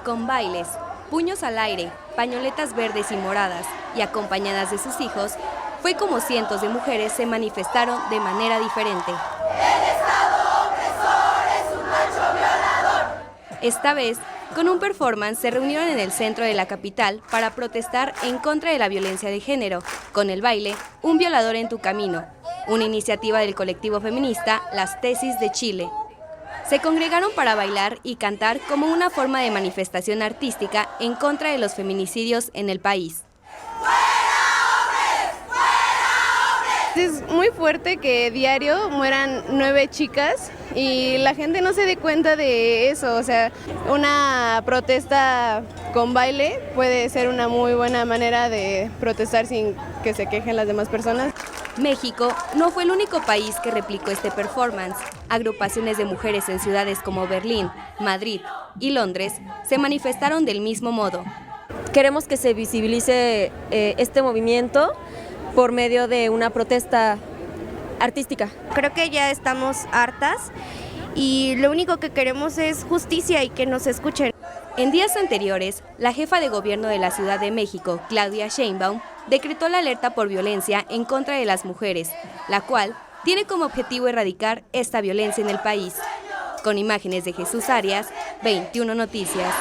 Con bailes, puños al aire, pañoletas verdes y moradas y acompañadas de sus hijos, fue como cientos de mujeres se manifestaron de manera diferente. El Estado opresor es un macho violador. Esta vez, con un performance, se reunieron en el centro de la capital para protestar en contra de la violencia de género, con el baile Un violador en tu camino, una iniciativa del colectivo feminista Las Tesis de Chile. Se congregaron para bailar y cantar como una forma de manifestación artística en contra de los feminicidios en el país. Es muy fuerte que diario mueran 9 chicas y la gente no se dé cuenta de eso. O sea, una protesta con baile puede ser una muy buena manera de protestar sin que se quejen las demás personas. México no fue el único país que replicó este performance. Agrupaciones de mujeres en ciudades como Berlín, Madrid y Londres se manifestaron del mismo modo. Queremos que se visibilice este movimiento por medio de una protesta artística. Creo que ya estamos hartas y lo único que queremos es justicia y que nos escuchen. En días anteriores, la jefa de gobierno de la Ciudad de México, Claudia Sheinbaum, decretó la alerta por violencia en contra de las mujeres, la cual tiene como objetivo erradicar esta violencia en el país. Con imágenes de Jesús Arias, 21 Noticias.